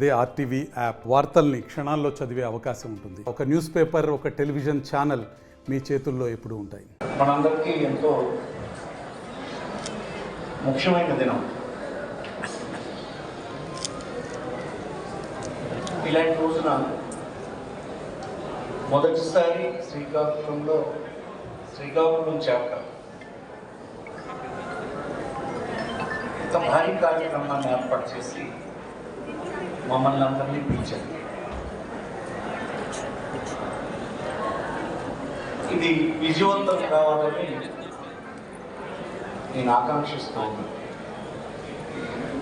అదే RTV app వార్తల్ని క్షణాల్లో చదివే అవకాశం ఉంటుంది. ఒక న్యూస్ పేపర్, ఒక టెలివిజన్ ఛానల్ మీ చేతుల్లో ఎప్పుడూ ఉంటాయి. మనందరికీ ఎంతో ముఖ్యమైన దినం. ఇలాంటి రోజున మొదటిసారి శ్రీకాకుళం చాప్టర్ ఇంత భారీ కార్యక్రమాన్ని ఏర్పాటు చేసి మమ్మల్ని అందరినీ పిలిచారు. ఇది విజయవంతం కావాలని నేను ఆకాంక్షిస్తూ ఉన్నాను.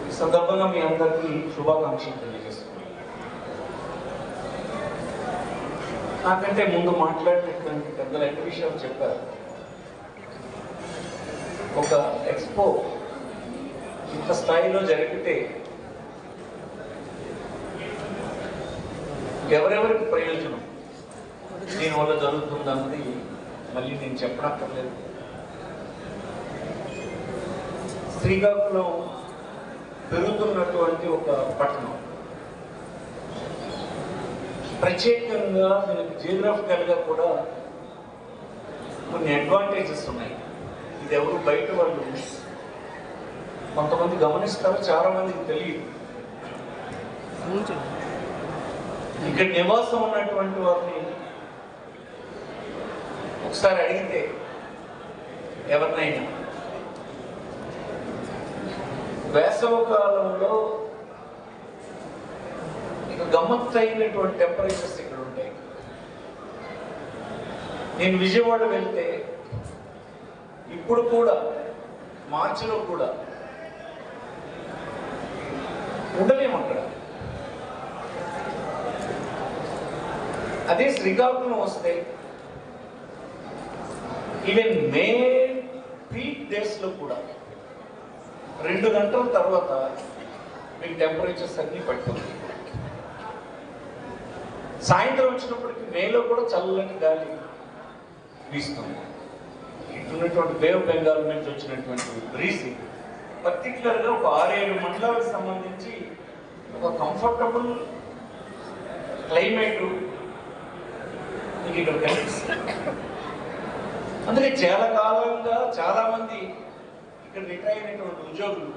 ఈ సందర్భంగా మీ అందరికీ శుభాకాంక్షలు తెలియజేస్తున్నాను. నాకంటే ముందు మాట్లాడినటువంటి పెద్దలు ఎన్ని విషయాలు చెప్పారు. ఒక ఎక్స్పో ఇంత స్థాయిలో జరిగితే ఎవరెవరికి ప్రయోజనం దీనివల్ల జరుగుతుందన్నది మళ్ళీ నేను చెప్పనక్కర్లేదు. శ్రీకాకుళం పెరుగుతున్నటువంటి ఒక పట్టణం. ప్రత్యేకంగా దీనికి జియోగ్రఫికల్గా కూడా కొన్ని అడ్వాంటేజెస్ ఉన్నాయి. ఇది ఎవరు బయట వాళ్ళు కొంతమంది గమనిస్తారు, చాలా మందికి తెలియదు. ఇక్కడ నివాసం ఉన్నటువంటి వారిని ఒకసారి అడిగితే ఎవరినైనా వేసవ కాలంలో ఇక గమ్మత్తు అయినటువంటి టెంపరేచర్స్ ఇక్కడ ఉంటాయి. నేను విజయవాడ వెళ్తే ఇప్పుడు కూడా మార్చిలో కూడా ఉండలేము అక్కడ. అదే శ్రీకాకుళం వస్తే ఈవెన్ మే పీక్ డేస్లో కూడా 2 గంటల తర్వాత మీకు టెంపరేచర్స్ అన్నీ పడుతుంది. సాయంత్రం వచ్చినప్పటికీ మేలో కూడా చల్లటి గాలి వీస్తుంది. ఇటున్నటువంటి బే ఆఫ్ బెంగాల్ నుంచి వచ్చినటువంటి బ్రీజ్ పర్టికులర్గా ఒక 6-7 మండలాలకు సంబంధించి ఒక కంఫర్టబుల్ క్లైమేట్ మీకు ఇక్కడ కనిపిస్తుంది. అందుకే చాలా కాలంగా చాలామంది ఇక్కడ రిటైర్ అయినటువంటి ఉద్యోగులు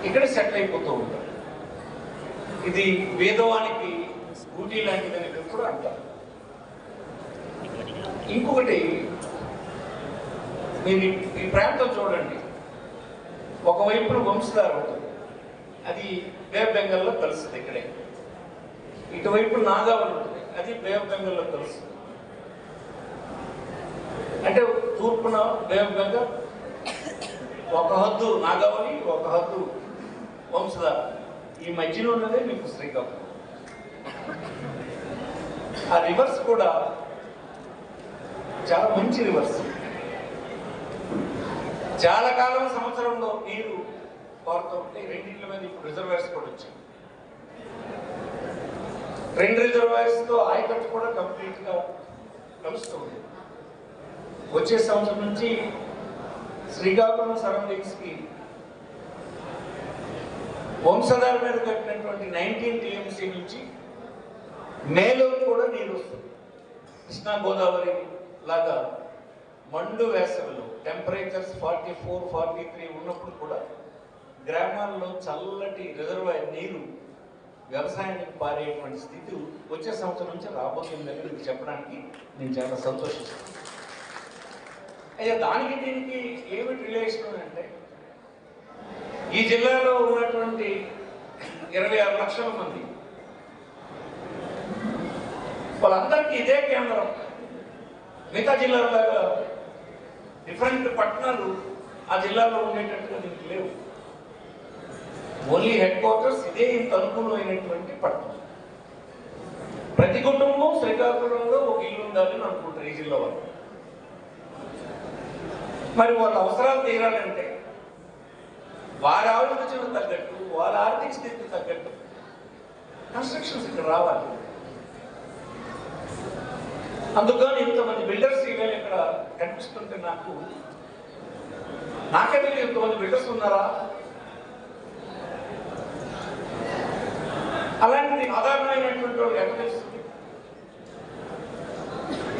ఇక్కడ సెటిల్ అయిపోతూ ఉంటారు. ఇది వేదవానికి ఊటీ లాంటిదని కూడా అంటారు. ఇంకొకటి, మీరు ఈ ప్రాంతం చూడండి. ఒకవైపున వంశధార ఉంటుంది, అది బే ఆఫ్ బెంగాల్లో కలుస్తుంది. ఇక్కడే ఇటువైపు నాగావళి ఉంటుంది, అది బే ఆఫ్ బెంగాల్లో కలుస్తుంది. అంటే తూర్పున బే ఆఫ్ బెంగాల్, ఒక హద్దు నాగావళి, ఒక హద్దు వంశధార. ఈ మధ్యలో ఉన్నదే మీకు శ్రీకాకుళం. ఆ రివర్స్ కూడా చాలా మంచి రివర్స్. చాలా కాలం సంవత్సరంలో నీరు పారుతూ ఉంటే రెండింటి మీద ఇప్పుడు రిజర్వాయర్స్ కూడా వచ్చాయి. 2 రిజర్వాయర్స్తో ఆయకట్టు కూడా కంప్లీట్గా కలుస్తుంది. వచ్చే సంవత్సరం నుంచి శ్రీకాకుళం సరౌండింగ్స్కి వంశధార మీద కట్టినటువంటి 19 టీఎంసీ నుంచి మేలో కూడా నీరు వస్తుంది. కృష్ణా గోదావరి లాగా మండు వేసవిలో టెంపరేచర్స్ 44, 43 ఉన్నప్పుడు కూడా గ్రామాల్లో చల్లటి రిజర్వాయర్ నీరు వ్యవసాయానికి పారేటువంటి స్థితి వచ్చే సంవత్సరం నుంచి రాబోతుందని మీకు చెప్పడానికి నేను చాలా సంతోషిస్తాను. అయితే దానికి దీనికి ఏమిటి రిలేషన్ అంటే, ఈ జిల్లాలో ఉన్నటువంటి 26 లక్షల మంది వాళ్ళందరికీ ఇదే కేంద్రం. మిగతా జిల్లాలాగా డిఫరెంట్ పట్టణాలు ఆ జిల్లాలో ఉండేటట్టుగా దీనికి లేవు. ఓన్లీ హెడ్ క్వార్టర్స్ ఇదే ఇంత అనుకూలమైనటువంటి పట్టణం. ప్రతి కుటుంబం శ్రీకాకుళంలో ఒక ఇల్లు ఉండాలని అనుకుంటారు ఈ జిల్లా వాళ్ళు. మరి వాళ్ళ అవసరాలు తీరాలంటే వారి ఆలోచన తగ్గట్టు, వాళ్ళ ఆర్థిక స్థితికి తగ్గట్టు కన్స్ట్రక్షన్స్ ఇక్కడ రావాలి. అందుకని ఇంతమంది బిల్డర్స్ ఈవేళ ఇక్కడ కనిపిస్తుంటే నాకే ఇంతమంది బిల్డర్స్ ఉన్నారా? సాధారణమైనటువంటి వాళ్ళు ఎంత తెలుస్తుంది?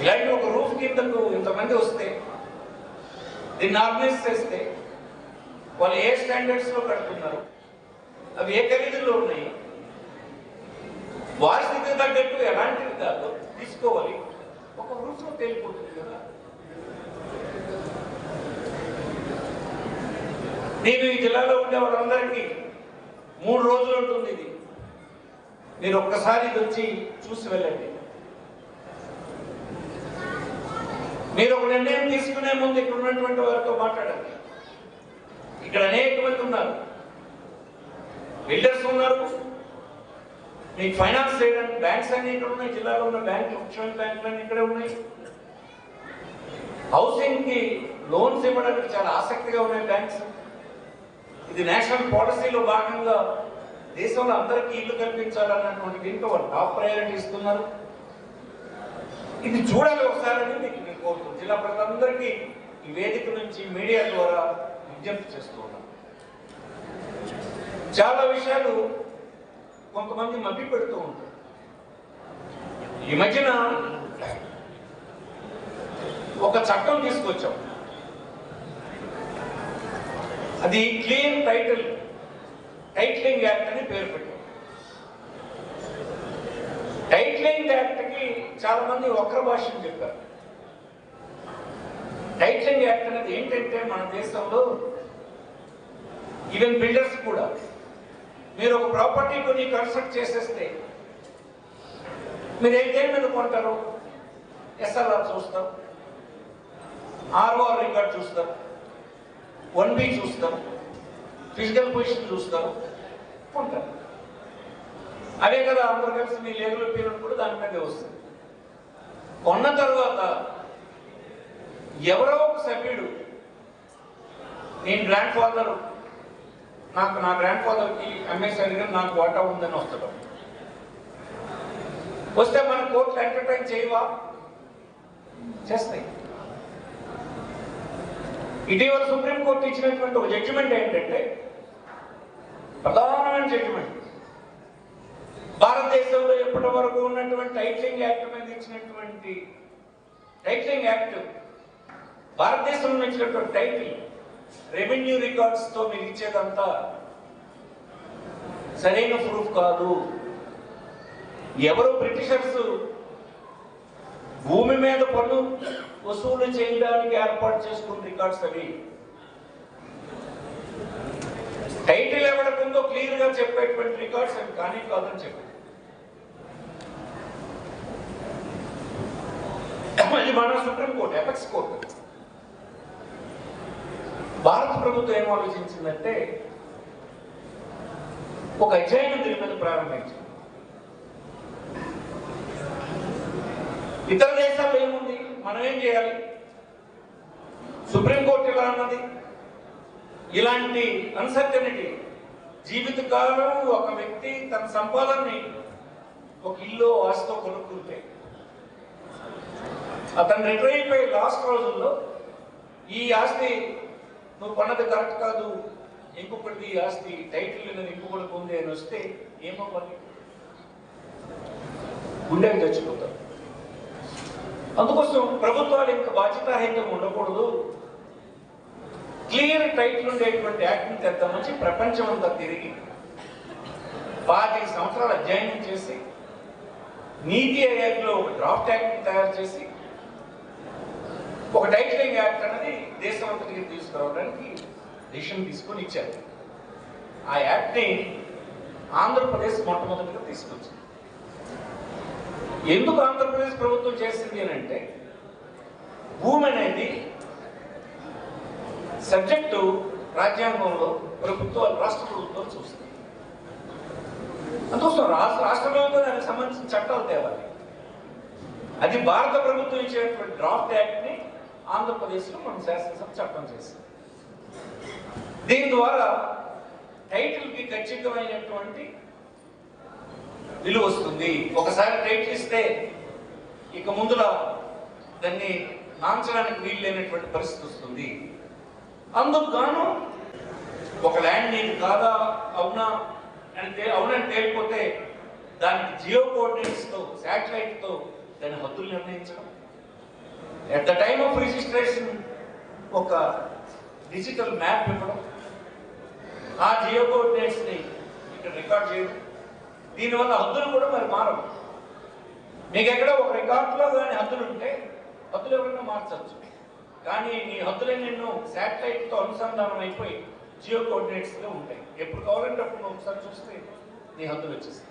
ఇలాంటి ఒక రూఫ్ కిందకు ఇంతమంది వస్తే దీన్ని ఆర్గనైజ్ చేస్తే వాళ్ళు ఏ స్టాండర్డ్స్లో కడుతున్నారు, అవి ఏ ఖరీదుల్లో ఉన్నాయి, వారి స్థితికి తగ్గట్టు ఎలాంటివి కాదు తీసుకోవాలి. ఒక రూఫ్లో తేలిపోతుంది కదా. నేను ఈ జిల్లాలో ఉండే వాళ్ళందరికీ 3 రోజులు ఉంటుంది ఇది. మీరు ఒక్కసారి ఇది వచ్చి చూసి వెళ్ళండి. మీరు ఒక నిర్ణయం తీసుకునే ముందు ఇక్కడ ఉన్నటువంటి వారితో మాట్లాడండి. ఇక్కడ అనేక మంది ఉన్నారు, బిల్డర్స్ ఉన్నారు, మీకు ఫైనాన్స్ చేయడానికి బ్యాంక్స్ అన్ని ఇక్కడ ఉన్నాయి. జిల్లాలో ఉన్న బ్యాంకులు, ముఖ్యమైన బ్యాంకులు అన్ని ఇక్కడే ఉన్నాయి. హౌసింగ్ కి లోన్స్ ఇవ్వడానికి చాలా ఆసక్తిగా ఉన్నాయి బ్యాంక్స్. ఇది నేషనల్ పాలసీలో భాగంగా దేశంలో అందరికీ ఇల్లు కల్పించాలన్నటువంటి దీంట్లో వాళ్ళు టాప్ ప్రయారిటీ ఇస్తున్నారు. ఇది చూడాలి ఒకసారి అని మీకు నేను కోరుతున్నాను. జిల్లా ప్రజలందరికీ ఈ వేదిక నుంచి మీడియా ద్వారా విజ్ఞప్తి చేస్తూ ఉన్నాను. చాలా విషయాలు కొంతమంది మభ్య పెడుతూ ఉంటారు. ఈ మధ్యన ఒక చట్టం తీసుకొచ్చాం. అది క్లీన్ టైటిలింగ్ యాక్ట్ అని పేరు పెట్టాం. టైటిలింగ్ యాక్ట్ కి చాలా మంది వక్ర భాషను చెప్పారు. టైటిలింగ్ యాక్ట్ అనేది ఏంటంటే మన దేశంలో ఈవెన్ బిల్డర్స్ కూడా మీరు ఒక ప్రాపర్టీ కొని కన్స్ట్రక్ట్ చేసేస్తే మీరు దేని మీద కొంటారు? ఎస్ఎల్ఆర్ చూస్తాం, ఆర్ఓఆర్ రికార్డ్ చూస్తాం, 1B చూస్తాం, ఫిజికల్ పొజిషన్ చూస్తాం, కొంటారు. అదే కదా అందరూ కలిసి మీ లేబుల్ పీరియడ్ కూడా దాని మీదే వస్తుంది. కొన్న తర్వాత ఎవరో ఒక సభ్యుడు నేను గ్రాండ్ ఫాదర్, నా గ్రాండ్ ఫాదర్కి అమ్మేశాను కానీ నాకు వాటా ఉందని వస్తాడు. వస్తే మన కోర్టులు ఎంటర్టైన్ చేయవా? చేస్తాయి. ఇటీవల సుప్రీంకోర్టు ఇచ్చినటువంటి ఒక జడ్జిమెంట్ ఏంటంటే, ప్రధానమైన జడ్జిమెంట్, భారతదేశంలో ఎప్పటి వరకు ఉన్నటువంటి టైటిలింగ్ యాక్ట్ మీద ఇచ్చినటువంటి టైటిలింగ్ యాక్ట్, భారతదేశంలో ఇచ్చినటువంటి టైటిల్ రెవెన్యూ రికార్డ్స్ తో మీరు ఇచ్చేదంతా సరైన ప్రూఫ్ కాదు. ఎవరు బ్రిటిషర్స్ భూమి మీద పన్ను వసూలు చేయడానికి ఏర్పాటు చేసుకున్న రికార్డ్స్ అవి. టైటిల్ ఎవరికుందో క్లియర్ గా చెప్పేటువంటి రికార్డ్స్ అవి కానీ కాదని చెప్పారు. అది మన సుప్రీంకోర్టు, ఎపెక్స్ కోర్టు. భారత ప్రభుత్వం ఏం ఆలోచించిందంటే ఒక అధ్యయనం దీని మీద ప్రారంభించింది. ఇతర దేశాల్లో ఏముంది, మనం ఏం చేయాలి? సుప్రీంకోర్టు ఇలా అన్నది. ఇలాంటి అన్సర్టనిటీ, జీవితకాలం ఒక వ్యక్తి తన సంపాదనని ఒక ఇల్లు ఆస్తితో కొనుక్కుంటే అతను రిటైర్ అయిపోయి లాస్ట్ రోజుల్లో ఈ ఆస్తి నువ్వు కొన్నది కరెక్ట్ కాదు, ఇంకొకటి ఈ ఆస్తి టైటిల్ అనేది ఇంకొకటి ఉంది అని వస్తే ఏమవ్వాలి? గుండెకి చచ్చిపోతారు. అందుకోసం ప్రభుత్వాలు ఇంకా బాధ్యతారహితంగా ఉండకూడదు, క్లియర్ టైటిల్ ఉండేటువంటి యాక్ట్ని తెద్దామని ప్రపంచం అంతా తిరిగి 25 సంవత్సరాలు అధ్యయనం చేసి నీతి ఆయోగ్లో ఒక డ్రాఫ్ట్ యాక్ట్ని తయారు చేసి ఒక టైటిలింగ్ యాక్ట్ అనేది దేశం అంతటికి తీసుకురావడానికి డిసిషన్ తీసుకొని ఇచ్చారు. ఆ యాక్ట్ని ఆంధ్రప్రదేశ్ మొట్టమొదటిగా తీసుకొచ్చింది. ఎందుకు ఆంధ్రప్రదేశ్ ప్రభుత్వం చేసింది అని అంటే, భూమి అనేది సబ్జెక్టు రాజ్యాంగంలో రాష్ట్ర ప్రభుత్వాలు చూస్తుంది. అందుకోసం రాష్ట్ర ప్రభుత్వం దానికి సంబంధించిన చట్టాలు తేవాలి. అది భారత ప్రభుత్వం ఇచ్చేటువంటి డ్రాఫ్ట్ యాక్ట్ని ఆంధ్రప్రదేశ్లో మనం శాసనసభ చట్టం చేసింది. దీని ద్వారా టైటిల్కి ఖచ్చితమైనటువంటి విలువ వస్తుంది. ఒకసారి టైటిల్ ఇస్తే ఇక ముందుల దాన్ని నాంచడానికి వీలు లేనటువంటి పరిస్థితి వస్తుంది. అందుకు గాను ఒక ల్యాండ్ నీకు కాదా అవునని తేలిపోతే దానికి జియో కోఆర్డినేట్స్తో శాటిలైట్తో దాని హద్దులు నిర్ణయించడం, at the time of registration ఒక డిజిటల్ మ్యాప్ ఇవ్వడం, ఆ జియో కోఆర్డినేట్స్ని ఇక్కడ రికార్డ్ చేయడం. దీనివల్ల హద్దులు కూడా మరి మారవు. మీకు ఎక్కడ ఒక రికార్డులో కానీ హద్దులు ఉంటే హద్దులు ఎవరైనా మార్చవచ్చు, కానీ నీ హద్దులే నిన్ను శాటిలైట్తో అనుసంధానం అయిపోయి జియో కోఆర్డినేట్స్లో ఉంటాయి. ఎప్పుడు కావాలంటే అప్పుడు నువ్వు ఒకసారి చూస్తే నీ హద్దులు వచ్చేస్తాయి.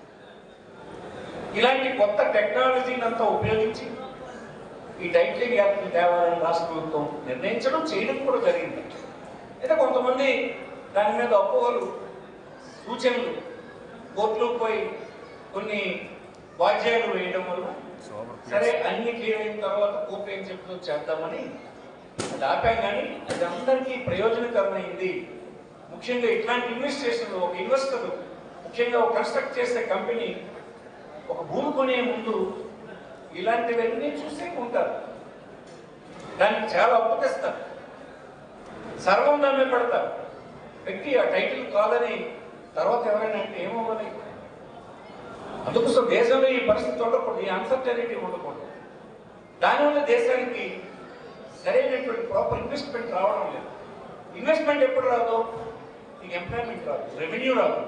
ఇలాంటి కొత్త టెక్నాలజీని అంతా ఉపయోగించి ఈ టైటిలింగ్ యాక్ట్ని తేవాలని రాష్ట్ర ప్రభుత్వం నిర్ణయించడం చేయడం కూడా జరిగింది. అయితే కొంతమంది దాని మీద అపోహలు, సూచనలు, కోర్టులకు పోయి కొన్ని వాద్యాలు వేయడం వల్ల సరే అన్ని క్లియర్ అయిన తర్వాత కోర్టు ఏం చెప్తుందో చేద్దామని అది ఆపాం. కానీ అది అందరికీ ప్రయోజనకరమైంది. ముఖ్యంగా ఇట్లాంటి ఇన్వెస్టిగేషన్లో ఒక ఇన్వెస్టర్, ముఖ్యంగా ఒక కన్స్ట్రక్ట్ చేసే కంపెనీ ఒక భూమి కొనే ముందు ఇలాంటివన్నీ చూసే ఉంటారు, దానికి చాలా అప్పు తెస్తారు, సర్వం దాన్ని పెడతారు, పెట్టి ఆ టైటిల్ కాదని తర్వాత ఎవరైనా అంటే ఏమవ్వాలి. అందుకోసం దేశంలో ఈ పరిస్థితి ఉండకూడదు, ఈ అన్సర్టనిటీ ఉండకూడదు. దానివల్ల దేశానికి సరైనటువంటి ప్రాపర్ ఇన్వెస్ట్మెంట్ రావడం లేదు. ఇన్వెస్ట్మెంట్ ఎప్పుడు రాదు, నీకు ఎంప్లాయ్మెంట్ రాదు, రెవెన్యూ రాదు.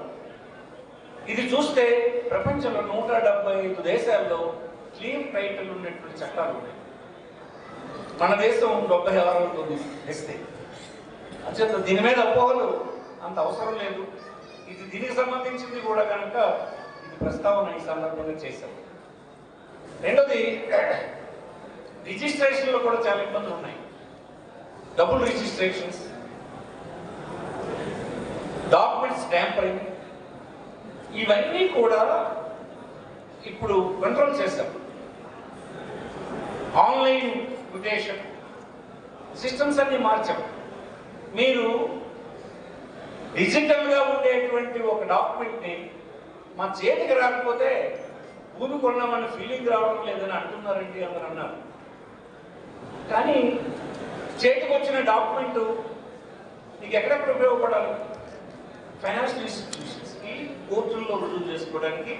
ఇది చూస్తే ప్రపంచంలో 175 దేశాల్లో క్లీన్ టైటిల్ ఉన్నటువంటి చట్టాలు ఉన్నాయి. మన దేశం 76తో తెస్తే అంచేత దీని మీద అపోహలు అంత అవసరం లేదు. ఇది దీనికి సంబంధించింది కూడా కనుక ఇది ప్రస్తావన ఈ సందర్భంగా చేశాం. రెండోది, రిజిస్ట్రేషన్లో కూడా చాలా ఇబ్బందులు ఉన్నాయి. డబుల్ రిజిస్ట్రేషన్స్, డాక్యుమెంట్స్ ట్యాంపరింగ్, ఇవన్నీ కూడా ఇప్పుడు కంట్రోల్ చేశాం. ఆన్లైన్ మ్యుటేషన్ సిస్టమ్స్ అన్ని మార్చాం. మీరు డిజిటల్గా ఉండేటువంటి ఒక డాక్యుమెంట్ని మా చేతికి రాకపోతే భూమి కొన్నామని ఫీలింగ్ రావడం లేదని అంటున్నారండి అందరు అన్నారు. కానీ చేతికి వచ్చిన డాక్యుమెంట్ నీకు ఎక్కడెక్కడ ఉపయోగపడాలి? ఫైనాన్షియల్ ఇన్స్టిట్యూషన్స్కి, కోర్టుల్లో రుజువు చేసుకోవడానికి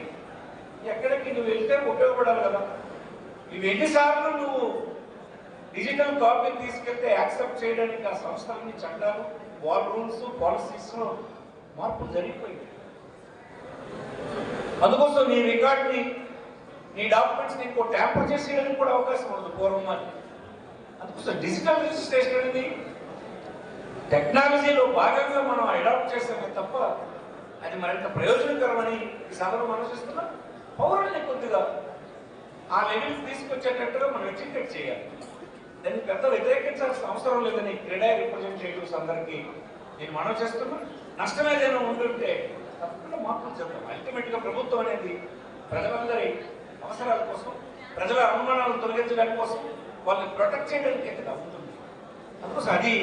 ఎక్కడికి నువ్వు వెళ్తే ఉపయోగపడాలి కదా. ఇవి ఎన్నిసార్లు నువ్వు డిజిటల్ కాపీ తీసుకెళ్తే యాక్సెప్ట్ చేయడానికి ఆ సంస్థలన్నీ చట్టాలు, వాల్ రూల్స్, పాలసీస్లో మార్పులు జరిగిపోయింది. అందుకోసం నీ రికార్డ్ని, నీ డాక్యుమెంట్స్ని ఇంకో ట్యాంపర్ చేసేయడానికి కూడా అవకాశం ఉండదు పూర్వం మరి. అందుకోసం డిజిటల్ రిజిస్ట్రేషన్ అనేది టెక్నాలజీలో భాగంగా మనం అడాప్ట్ చేసామే తప్ప అది మరింత ప్రయోజనకరమని ఈ సభలో మనసిస్తున్నా. పౌరుల్ని కొద్దిగా ఆ లెవెల్కి తీసుకొచ్చేటట్టుగా మనం ఎడ్యుకేట్ చేయాలి. దాన్ని పెద్ద వ్యతిరేకించాల్సిన అవసరం లేదని క్రీడా రిప్రజెంటేటివ్స్ అందరికీ నేను మనవి చేస్తున్నా. నష్టం ఏదైనా ఉంటుంటే తప్పకుండా మార్పులు చేద్దాం. అల్టిమేట్గా ప్రభుత్వం అనేది ప్రజలందరి అవసరాల కోసం, ప్రజల అనుమానాలను తొలగించడానికి కోసం, వాళ్ళని ప్రొటెక్ట్ చేయడానికి కదా ఉంటుంది. అందుకోసం అది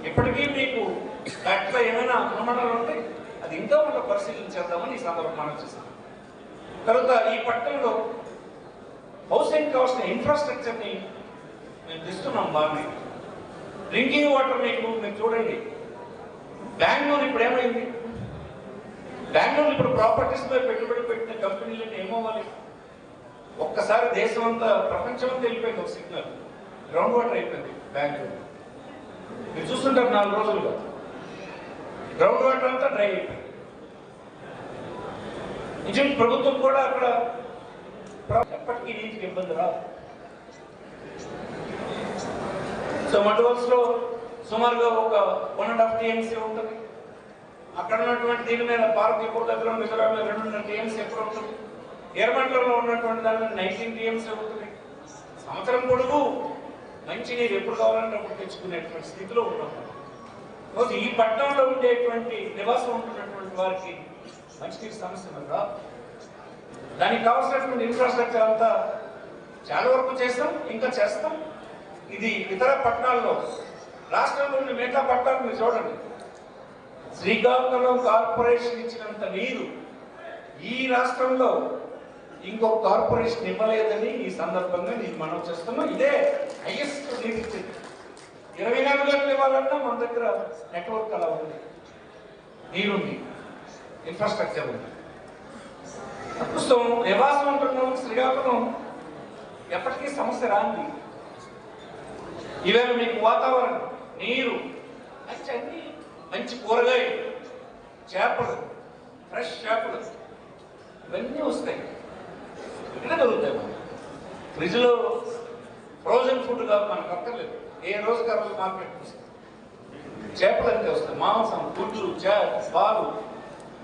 ఎప్పటికీ మీకు దాంట్లో ఏమైనా అనుమానాలు ఉంటే అది ఇంకా మనం పరిశీలించేద్దామని ఈ సందర్భంగా మనం చేస్తాం. తర్వాత ఈ పట్టణంలో హౌసింగ్ కావాల్సిన ఇన్ఫ్రాస్ట్రక్చర్ని మేము తెస్తున్నాం బాగానే. డ్రింకింగ్ వాటర్ మీరు చూడండి, బెంగళూరు ఇప్పుడు ఏమైంది? బెంగళూరు ఇప్పుడు ప్రాపర్టీస్ మీద పెట్టుబడి పెట్టిన కంపెనీలన్నీ ఏమవ్వాలి? ఒక్కసారి దేశం అంతా, ప్రపంచం అంతా వెళ్ళిపోయింది ఒక సిగ్నల్. గ్రౌండ్ వాటర్ అయిపోయింది బెంగళూరు. మీరు చూస్తుంటారు 4 రోజులుగా గ్రౌండ్ వాటర్ అంతా డ్రై అయిపోయింది. నిజం ప్రభుత్వం కూడా అక్కడ ఎప్పటికీ నీటికి ఇబ్బంది రాదు. సో మడ్వల్స్లో సుమారుగా ఒక 1.5 TMC ఉంటుంది. అక్కడ ఉన్నటువంటి దీని మీద పార్క్ ఎక్కువ దగ్గర మిజోరాంలో 2.5 TMC ఎప్పుడు ఉంటుంది. ఎర్రమండలంలో ఉన్నటువంటి దాని మీద 19 TMC ఉంటుంది. సంవత్సరం పొడుగు మంచి నీరు ఎప్పుడు కావాలంటే అప్పుడు తెచ్చుకునేటువంటి స్థితిలో ఉన్నాం. రోజు ఈ పట్టణంలో ఉండేటువంటి నివాసం ఉంటున్నటువంటి వారికి మంచినీరు సమస్య మీద రాదు. దానికి కావాల్సినటువంటి ఇన్ఫ్రాస్ట్రక్చర్ అంతా చాలా వరకు చేస్తాం, ఇంకా చేస్తాం. ఇది ఇతర పట్టణాల్లో, రాష్ట్రంలోని మిగతా పట్టణాలు మీరు చూడండి. శ్రీకాకుళం కార్పొరేషన్ ఇచ్చినంత నీరు ఈ రాష్ట్రంలో ఇంకొక కార్పొరేషన్ ఇవ్వలేదని ఈ సందర్భంగా నేను మనం చేస్తున్నాం. ఇదే హైయెస్ట్ నీరు ఇచ్చింది. 24 గంటలు ఇవ్వాలన్నా మన దగ్గర నెట్వర్క్ అలా ఉంది, నీరుంది, ఇన్ఫ్రాస్ట్రక్చర్ ఉంది. సో ప్రస్తుతం నివాసం ఉంటున్నాం శ్రీకాకుళం ఎప్పటికీ సమస్య రాంది. ఈవేళ మీకు వాతావరణం, నీరు, అన్ని మంచి కూరగాయలు, చేపలు, ఫ్రెష్ చేపలు ఇవన్నీ వస్తాయి. ఇక్కడ దొరుకుతాయి. మనం ఫ్రిడ్జ్లో ఫ్రోజన్ ఫుడ్ కాదు, మనకు అక్కర్లేదు. ఏ రోజుకి ఆ రోజు మార్కెట్ వస్తాయి. చేపలు అంతే వస్తాయి, మాంసం, గుడ్లు, పాలు,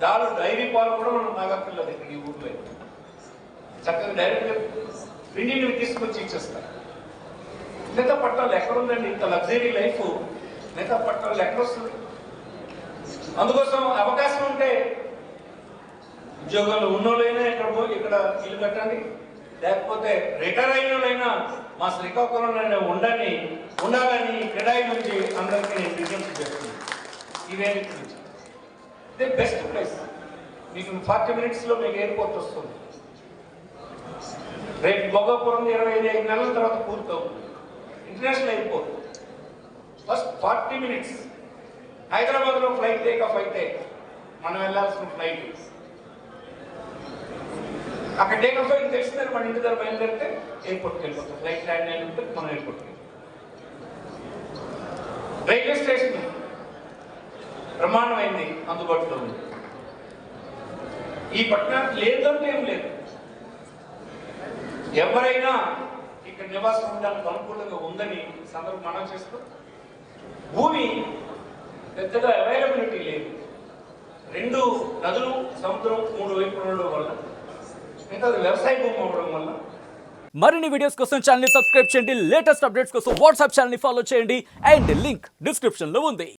దాలు, డైరీ పాలు కూడా మనం తాగక్కర్లేదు. ఇక్కడ ఈ ఊర్లో చక్కగా డైరెక్ట్గా పిండిని తీసుకొచ్చి ఇచ్చేస్తారు. మిగతా పట్టాలు ఎక్కడుందండి? ఇంత లగ్జరీ లైఫ్ మిగతా పట్టాలు ఎక్కడొస్తుంది? అందుకోసం అవకాశం ఉంటే ఉద్యోగాలు ఉన్నోళ్ళైనా ఇక్కడ ఇల్లు కట్టండి, లేకపోతే రిటైర్ అయిన వాళ్ళైనా మా శ్రీకాకుళంలో ఉండాలని క్రీడాయి నుంచి అందరికీ నేను విజ్ఞప్తి చేస్తున్నాను. ఈ వేదిక నుంచి ఇదే బెస్ట్ ప్లేస్. మీకు 40 minutesలో మీకు ఎయిర్పోర్ట్ వస్తుంది. రేపు భోగాపురం 25 నెలల తర్వాత పూర్తవుతుంది ఇంటర్నేషనల్ ఎయిర్పోర్ట్. ఫస్ట్ 40 minutes హైదరాబాద్లో ఫ్లైట్ టేక్-ఆఫ్ అయితే మనం వెళ్ళాల్సిన ఫ్లైట్ అక్కడ టేక్-ఆఫ్ అయితే తెలిసిందని మన ఇంటి దగ్గర బయలుదేరితే ఎయిర్పోర్ట్కి వెళ్ళిపోతాం. ఫ్లైట్ ల్యాండ్ అయినట్టు మనం ఎయిర్పోర్ట్కి. రైల్వే స్టేషన్ బ్రహ్మాండమైంది, అందుబాటులో ఉంది. ఈ పట్టణానికి లేదంటే ఏం లేదు. ఎవరైనా ఇక్కడ నివాసం ఉండడానికి అనుకూలంగా ఉందని సందర్భం మనం చేస్తూ, భూమి పెద్దగా అవైలబిలిటీ లేదు. 2 నదులు, సముద్రం 3 వైపులు ఉండడం వల్ల, ఇంకా వ్యవసాయ భూమి అవ్వడం వల్ల. మరిన్ని వీడియోస్ కోసం ఛానల్ ని సబ్స్క్రైబ్ చేయండి. లేటెస్ట్ అప్డేట్స్ కోసం వాట్సాప్ ఛానల్ ని ఫాలో చేయండి. అండ్ లింక్ డిస్క్రిప్షన్ లో ఉంది.